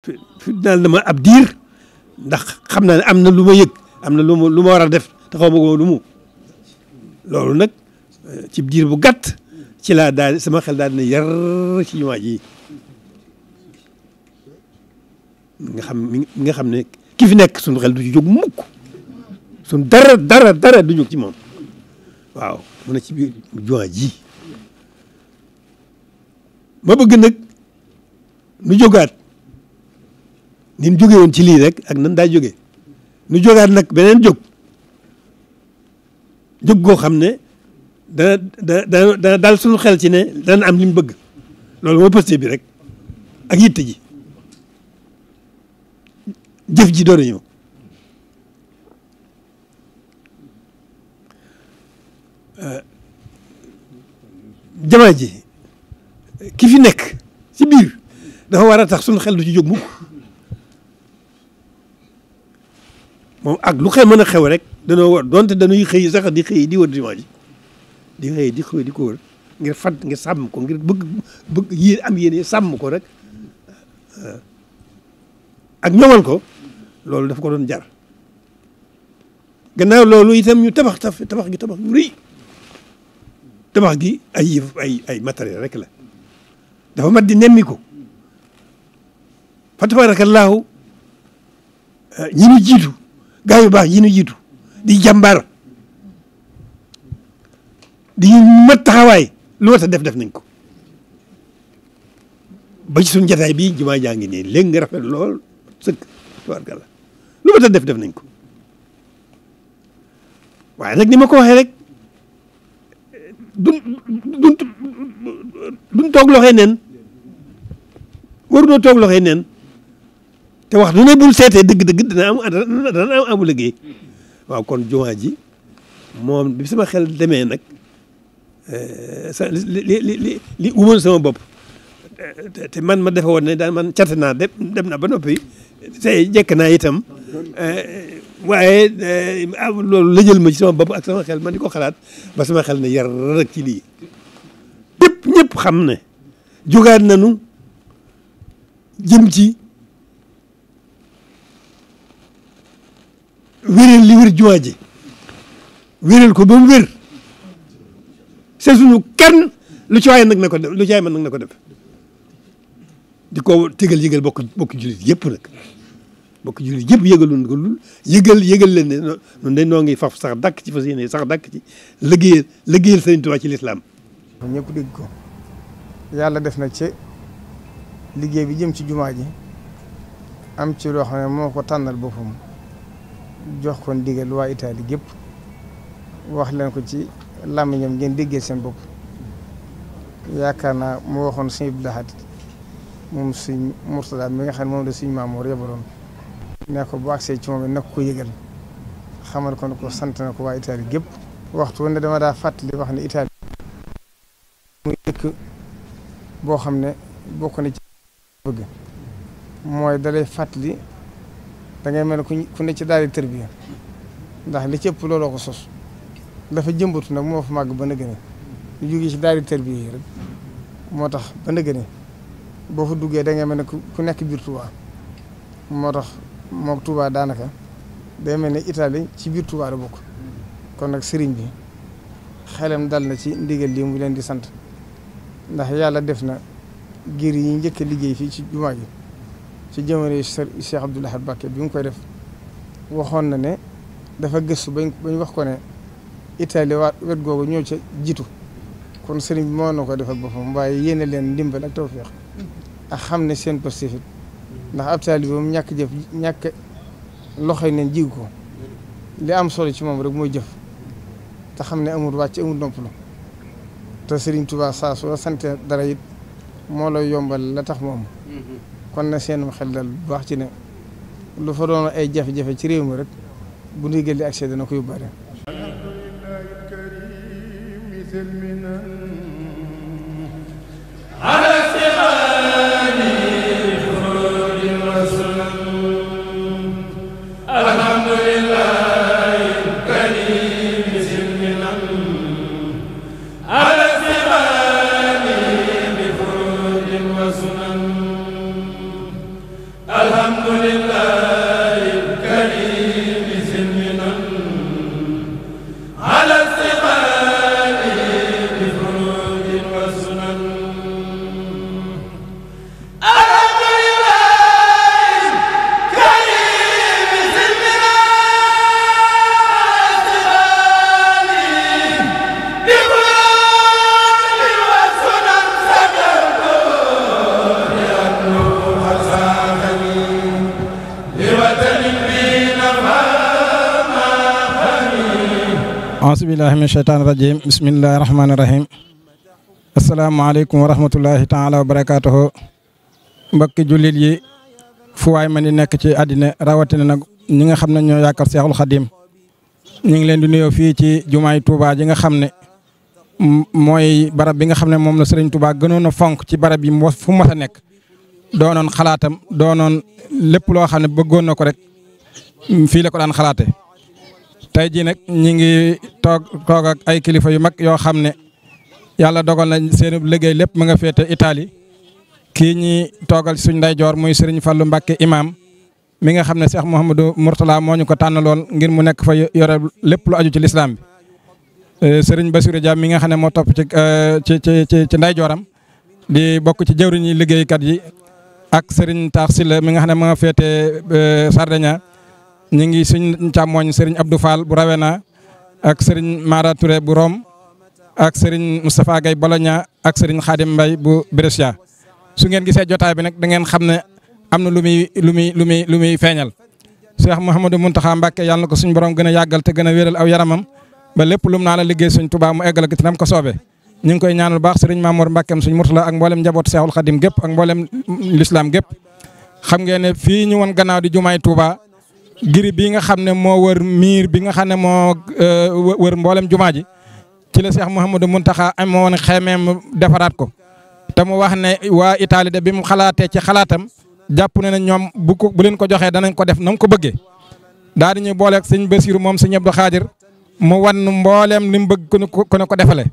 fi daal na ma ab diir ndax xam naa ne am na lu ma yëg am na lu ma war a def te xaw ma ko lu mu loolu nag ci diir bu gàtt ci laa daal sama xel daal dina yar ci jumaa ji nga xam ne ki fi nekk suñu xel du ci jóg mukk suñu dara du jóg ci moom waaw mu ne ci biir jumaa ji ma bëgg nag nu jógaat ni mu jóge woon ci lii rek ak nan daa jógee nu jógaat nag beneen jóg goo xam ne dana daal suñu xel ci ne dana am li mu bëgg loolu moo posté bi rek ak yitte ji jëf ji doon ñëw jamaa ji ki fi nekk ci biir dafa war a tax suñu xel du ci jóg mukk moom ak lu xel mën a xew rek danoo war donte dañuy xëy sax di xëy di wër jumaa ji di xëy di ko wër ngir fàtt ngir sàmm ko ngir bëgg yéen am yéene sàmm ko rek ak ñoŋal ko loolu daf ko doon jar gannaaw loolu itam ñu tabax gi tabax yu rëy tabax gi ay matériel rek la dafa mat di nemmi ko fa tabaarakallaahu ñi ñu jiitu gaa yu baax yi ñu jiitu di jàmbaar di mat taxawaay lu mat a def nañ ko ba ci suñu jataay bii jumaa jaa ngi nii léegi nga rafet lool sëkk tabaarkalla lu mat a def nañ ko waaye nag ni ma ko waxee rek duñ toog loxee neen waruñoo toog loxee neen te wax du ne bul seetee dëgg-dëgg dana am amu liggéey waaw kon jumaa ji moom bi sama xel demee nag li umoon sama bopp te man ma defe woon ne daal man cat naa dem na ba noppi tey jekk naa itam waaye loolu la jël ma ci sama bopp ak sama xel man di ko xalaat ba sama xel ne yar rek ci lii ñëpp xam ne jógaat nañu jëm ci wéral li wér jumaa ji wéral ko ba mu wér c'est suñu kenn lu ci waaye nag na ko def lu ci waaye mën nag na ko def di ko tegal yëgal bokk jullit yëpp nag bokk jullit yëpp yëgaloon ko lul yëgal leen ne noonu dañ noo ngi faf sax dàkk ci fas yéene sax dàkk ci liggéeyal Sëriñ Tuubaa ci lislaam ñëpp dégg ko yàlla def na ci liggéey bi jëm ci jumaa ji am ci loo xam ne moo ko tànnal boppam jox ko ndigal waa Italie gépp wax leen ko ci làmmiñam ngeen déggee seen bopp yaakaar naa mu waxoon suñu Abdou Lahad moom suñ Murtada mi nga xam ne moom la suñu Maamoor yebaloon ne ko bu agsee ci moom it nag ko yëgal xamal ko ne ko sant na ko waa Italie gépp waxtu ne dama daa fàttali wax ne Italie muy dëkk boo xam ne bokk na ci bëgg mooy dalay fàttali da ngay mel ne ku ne ci daal di tërbiya ndax li ci ëpp looloo ko sos dafa jëmbatu nag moo fa màgg ba nëgëne ñu jógee ci daal di tërbiya yi rek moo tax ba nëgëne boo fa duggee da ngay mel ne ku nekk biir Touba moo tax moom Touba daanaka day mel ne Italie ci biir Touba la bokk kon nag sëriñ bi xelam dal na ci ndigal lii mu leen di sant ndax yàlla def na giir yi njëkk a liggéey fii ci jumaa ji ci jamono Cheikh Abdoul Ahad Mbacké bi mu koy def waxoon na ne dafa gëstu bañ wax ko ne Italie wet googu ñëw ca jiitu kon sëriñ bi moo na ko defal boppam waaye yéene leen ndimbal ak tawfeex ak xam ne seen positif ndax ab taalibe moom ñàkk loxoy neen jiw ko li am solo ci moom rek mooy jëf te xam ne amul wàcc amul noppalu te Sëriñ Tuubaa saa soo sante dara it moo lay yombal la tax moom kon na seenum xel dal bu baax ci ne lu fa doon ay jafe-jafe ci réew mi rek bu ndigal di accès dana ko yóbbaale. A'uuzubillahi mina shaytaani rajiim bismillahi rahmaani rahiim asalaamaaleykum wa rahmatullahi taala wa barakaatuhu mbokki jullit yi fu waay ma di nekk ci àddina rawatina nag ñi nga xam ne ñoo yaakaar Seexul Xadim ñu ngi leen di nuyoo fii ci jumaay Touba ji nga xam ne mooy barab bi nga xam ne moom la Serigne Touba gënoon a fonk ci barab yi fu mu mës a nekk doonoon xalaatam doonoon lépp loo xam ne bëggoon na ko rek fii la ko daan xalaate tey jii nag ñi ngi toog ak ay kilifa yu mag yoo xam ne yàlla dogal na seen liggéey lépp mu nga féete Italie kii ñi toogal suñ ndeyjoor muy Serigne Fallou Mbacké imam mi nga xam ne Cheikh Mouhamadou Mourtala moo ñu ko tànn lool ngir mu nekk fa yore lépp lu aju ci lislaam bi Serigne Bassirou Dia mi nga xam ne moo topp ci ndeyjooram di bokk ci jëwriñ yi liggéeykat yi ak Serigne Taax Silla mi nga xam ne moo féete Sardinia ñu ngi suñ càmmooñ Serigne Abdou Fall bu Rawena ak Serigne Mara Touré bu Rome ak Serigne Moustapha Gaye Bologna ak Serigne Khadim Mbaye bu Brescia su ngeen gisee jotaay bi nag da ngeen xam ne am na lu muy feeñal Cheikh Mouhamadou Mountakha Mbacké yàlla na ko suñ borom gën a yàggal te gën a wéral aw yaramam ba lépp lum naa la liggéey suñ Touba mu eggal ak nam ko soobee ñu ngi koy ñaanal baax Serigne Mamour Mbacké suñ Mourtala ak mboolem njabootu Cheikhul Khadim gépp ak mboolem l'islam gépp xam ngeen ne fii ñu woon gannaaw di jumaay Touba giri bi nga xam ne moo wër miir bi nga xam ne moo wër mboolem jumaa ji ci la Cheikh Mouhamadou Mountakha amoon xeemeem defaraat ko te mu wax ne waa Italie de bi mu xalaatee ci xalaatam jàpp ne ne ñoom bu leen ko joxee danañ ko def na mu ko bëggee daal di ñu booleeg sëñ Bassirou moom sëñ Abdou Khadir mu wan mbooleem li mu bëgg ku ne ko defale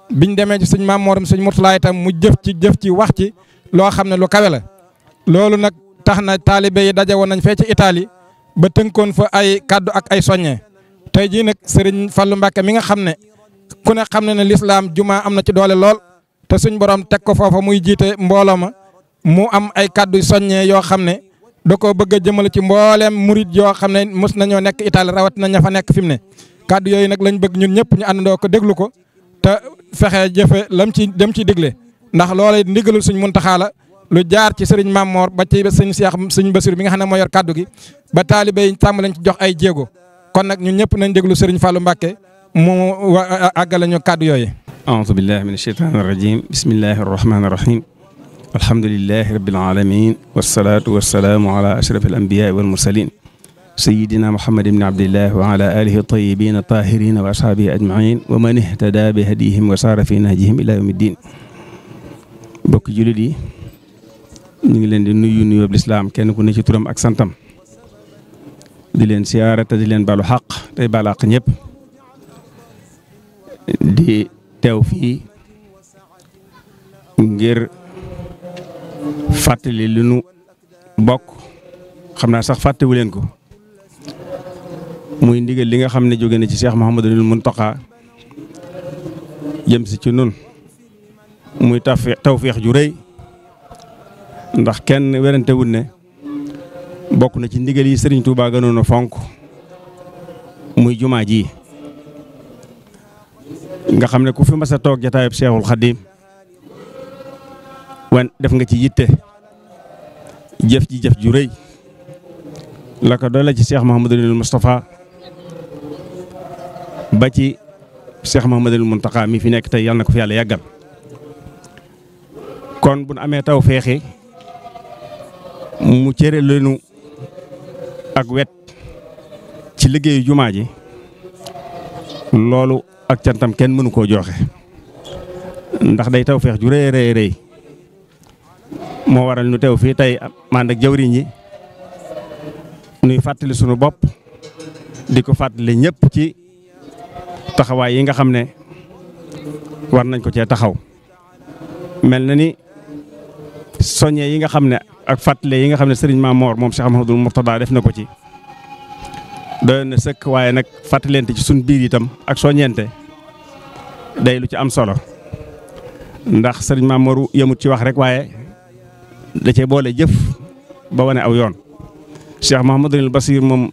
biñ demee ci sëñ Mamooram sëñ Mourtala itam mu jëf ci wax ci loo xam ne lu kawe la loolu nag tax na taalibe yi daje woon nañ fee ci Italie ba tënkoon fa ay kaddu ak ay soññe tey jii nag Serigne Fallou Mbacké mi nga xam ne ku ne xam ne ne lislaam jumaa am na ci doole lool te suñ borom teg ko foofa muy jiite mbooloo ma mu am ay kaddu soññe yoo xam ne da koo bëgg a jëmale ci mbooleem murid yoo xam ne mos nañoo nekk Italie rawat na ña fa nekk fi mu ne kaddu yooyu nag lañ bëgg ñun ñëpp ñu àndandoo ko déglu ko te fexe jëfe dem ci digle ndax loola ndigalul suñ Muntaxa la lu jaar ci Serigne Mamor ba ci sëñ Bassirou bi nga xam ne moo yor kaddu gi ba taalibe yi tàmm lañ ci jox ay jéego kon nag ñun ñëpp nañ déglu Serigne Fallou Mbacké mu àggale ñu kaddu yooyu. a'uuzu billahi mina shaytaani rajiim bismillahi rahmaani rahiim alhamdulillahi rabbil aalamiin wassalaatu wassalaamu ala ashrafil anbiyaa wal mursaliin sayyidina Muhammad ibn Abdillah wa ala aalihi tayyibiina taahiriina wa ashaabihi ajmaiin wa man ihtadaa bi hadiihim wa saara fi nahjihim ilaa yawmi ddiin. mbokk jullit yi ñu ngi leen di nuyu nuyoo lislaam kenn ku ne ci turam ak santam di leen siyaara te di leen balu xaq tey balu xaq ñëpp di teew fii ngir fàttali li nu bokk xam naa sax fàttewu leen ko muy ndigal li nga xam ne jóge na ci Cheikh Mouhamadou Mountakha jëm si ci nun muy tawfeex ju rëy ndax kenn werante wut ne bokk na ci ndigal yi Serigne Touba gënoon a fonk muy jumaa ji nga xam ne ku fi mas a toog jataayub Cheikhul Khadim wan def nga ci yitte jëf ju rëy la ko doole ci Cheikh Mouhamadou Moustapha ba ci Cheikh Mouhamadou Mountakha mi fi nekk tey yàlla na ko fi yàlla yàggal kon bu nu amee taw feexi mu cere leenu ak wet ci liggéeyu jumaa ji loolu ak cantam kenn mënu koo joxe ndax day taw feex ju rëy moo waral nu teew fii tey mànd ak jawriñ yi nuy fàttali sunu bopp di ko fàttali ñëpp ci taxawaay yi nga xam ne war nañ ko cee taxaw mel na ni soññee yi nga xam ne ak fàttale yi nga xam ne sëriñ Mamor moom Cheikh Mouhamadoul Mourtada def na ko ci doy na sëkk, waaye nag fàttalente ci suñ biir itam ak soññente day lu ci am solo ndax sëriñ Mamor yemut ci wax rek waaye da cee boole jëf ba wane aw yoon. Cheikh Mouhamadoul Bassir moom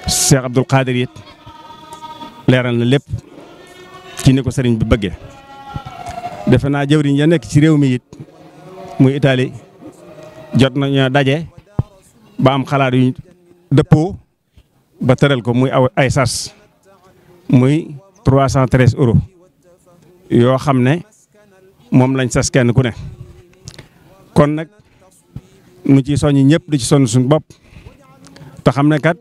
Cheikh Abdoul Khadir it leeral na lépp ci ni ko sëriñ bi bëggee. defe naa jëwriñ ya nekk ci réew mi it muy Italie jot nañu daje ba am xalaat yu dëppoo ba tëral ko muy ay sas muy 313 euros yoo xam ne moom lañ sas kenn ku ne. kon nag nu ci soññi ñëpp di ci sonn suñu bopp te xam ne kat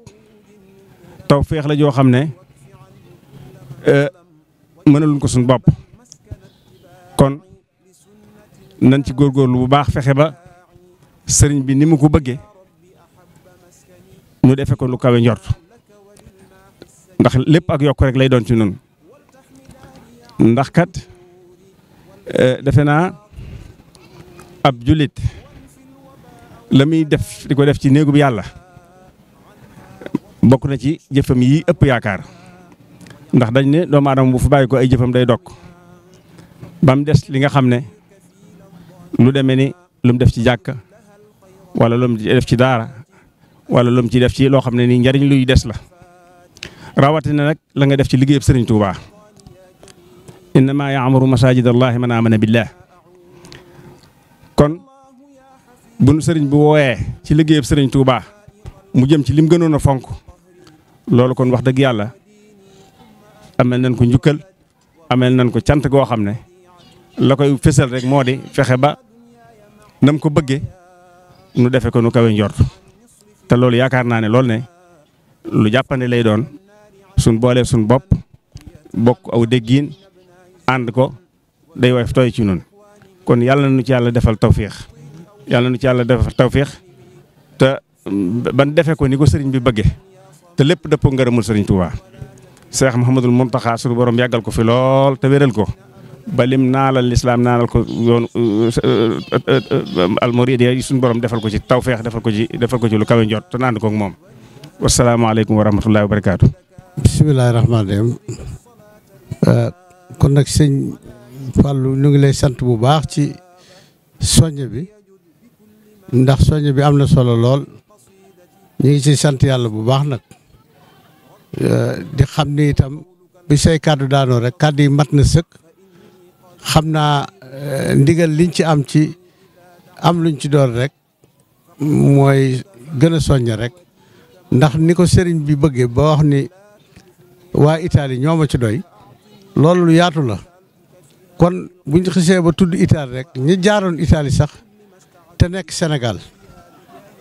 taw féex la joo xam ne mënaluñ ko suñu bopp. kon nañ ci góorgóorlu bu baax fexe ba sëriñ bi ni mu ko bëggee ñu defe ko lu kawe njort ndax lépp ak yokk rek lay doon ci noonu ndax kat defe naa ab jullit la muy def di ko def ci néegu bi yàlla bokk na ci jëfam yi ëpp yaakaar ndax dañ ne doomu aadama bu fa bàyyi ko ay jëfam day dokk ba mu des li nga xam ne lu demee ni lu mu def ci jàkka wala lu mu def ci daara wala lu mu ci def ci loo xam ne nii njariñ luy des la rawatina nag la nga def ci liggéeyub sëriñ Touba innama yaamuru masajid allahi man amana billah. kon bu nu sëriñ bi wooyee ci liggéeyub sëriñ Touba mu jëm ci lim gënoon a fonk loolu kon wax dëgg yàlla amel nañ ko njukkal amel nañ ko cant goo xam ne la koy fësal rek moo di fexe ba nam ko bëggee nu defe ko nu kawe njort te loolu yaakaar naa ne loolu ne lu jàppande lay doon suñ boolee suñ bopp bokk aw déggiin ànd ko day woyof tooy ci noonu. kon yàlla na nu ci yàlla defal tawfiix yàlla na nu ci yàlla defal tawfiix te ban defe ko ni ko sëriñ bi bëggee te lépp dëppoo ngërëmul sëriñ Touba. Cheikh Mouhamadoul Mountakha suñu borom yàggal ko fi lool te wéral ko ba lim naalal lislaam naalal ko yoon almuriid yi suñu borom defal ko ci tawfeex defal ko ci lu kawe njot te naan ko ak moom. wasalaamaaleykum wa rahmatullahi wa barakaatu. bisimilah rahmaani rahiim kon nag sëñ Fallou ñu ngi lay sant bu baax ci soññe bi ndax soññe bi am na solo lool ñu ngi ci sant yàlla bu baax nag. di xam ni itam bi say kàddu daanoo rek kàddu yi mat na sëkk xam naa ndigal liñ ci am luñ ci doon rek mooy gën a soññe rek ndax ni ko sëriñ bi bëggee ba wax ni waa Italie ñoo ma ci doy loolu lu yaatu la kon buñ xisee ba tudd Italie rek ñi jaaroon Italie sax te nekk Sénégal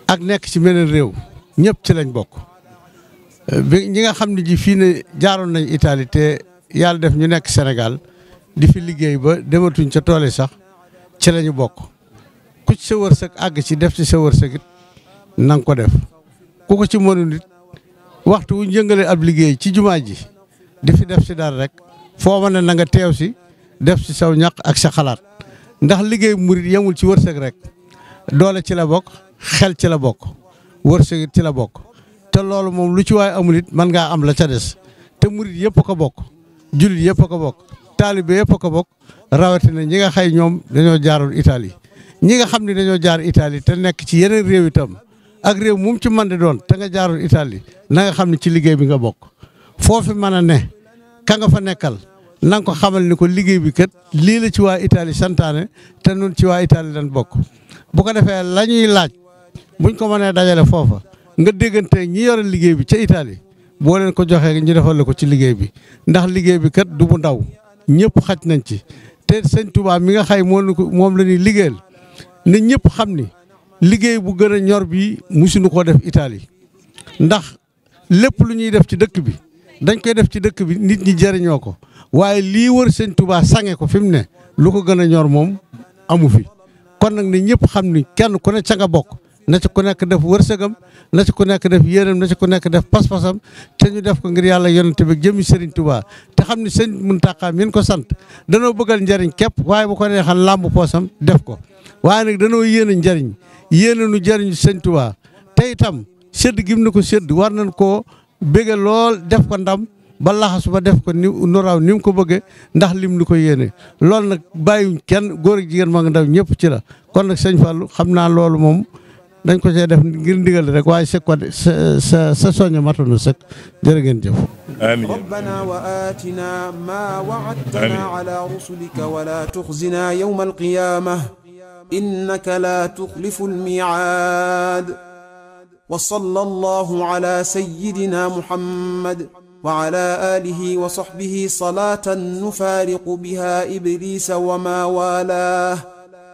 ak nekk ci meneen réew ñëpp ci lañ bokk. bi ñi nga xam ne ji fii ne jaaroon nañ Italie te yàlla def ñu nekk Sénégal di fi liggéey ba dematuñ ca tool yi sax ci lañu bokk ku ci sa wërsëg àgg ci def ci sa wërsëg it na nga ko def ku ko ci mënul it waxtu wu njëngale ab liggéey ci jumaa ji di fi def si dara rek foo mën ne na nga teew si def si saw ñaq ak sa xalaat ndax liggéey murit yemul ci wërsëg rek doole ci la bokk xel ci la bokk wërsëg it ci la bokk. te loolu moom lu ci waay amul it mën ngaa am la ca des te murit yëpp a ko bokk jullit yëpp a ko bokk taalibe yëpp a ko bokk rawatina ñi nga xay ñoom dañoo jaaroon Italie ñi nga xam ne dañoo jaar Italie te nekk ci yeneen réew itam ak réew mu ci mën di doon te nga jaaroon Italie na nga xam ne ci liggéey bi nga bokk foofu mën a ne ka nga fa nekkal na nga ko xamal ni ko liggéey bi kat lii la ci waa Italie santaane te nun ci waa Italie dañ bokk bu ko defee la ñuy laaj buñ ko mënee dajale foofa nga déggante ñi yore liggéey bi ca Italie boo leen ko joxee ñu defal la ko ci liggéey bi ndax liggéey bi kat du bu ndaw ñëpp xaj nañ ci te sëñ Touba mi nga xay moom la ñuy liggéeyal ne ñëpp xam ni liggéey bu gën a ñor bi musuñu koo def Italie ndax lépp lu ñuy def ci dëkk bi dañ koy def ci dëkk bi nit ñi jëriñoo ko waaye lii wër sëñ Touba sange ko fi mu ne lu ko gën a ñor moom amu fi kon nag ne ñëpp xam ni kenn ku ne ca nga bokk na ci ku nekk def wërsëgam na ci ku nekk def yéenam na ci ku nekk def pas-pasam te ñu def ko ngir yàlla yonent bi jëmi Serigne Touba te xam ne sëñ Mountakha min ko sant danoo bëggal njariñ képp waaye bu ko neexal làmb poosam def ko waaye nag danoo yéene njariñ yéene nu jariñu sëñ Tuubaa te itam sédd gim na ko sédd war nañ koo bége lool def ko ndam ba laxasu ba def ko ni nu raw ni mu ko bëggee ndax lim nu ko yéene loolu nag bàyyiwuñ kenn góor ak jigéen mag ndaw ñëpp ci la kon nag sëñ Fallou xam naa loolu moom dañ ko see def ngir ndigal rek waaye sëg ko sa soñña matanu sëg jërë ngeen jëf آمين ربنا وآتنا ما وعدتنا على رسلك ولا تخزنا يوم القيامة إنك لا تخلف الميعاد وصلى الله على سيدنا محمد وعلى آله وصحبه صلاة نفارق بها إبليس وما والاه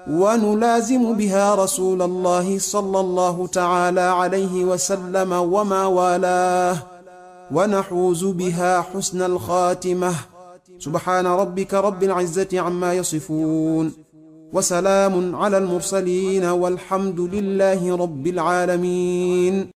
ونلازم بها رسول الله صلى الله تعالى عليه وسلم وما والاه ونحوز بها حسن الخاتمة سبحان ربك رب العزة عما يصفون وسلام على المرسلين والحمد لله رب العالمين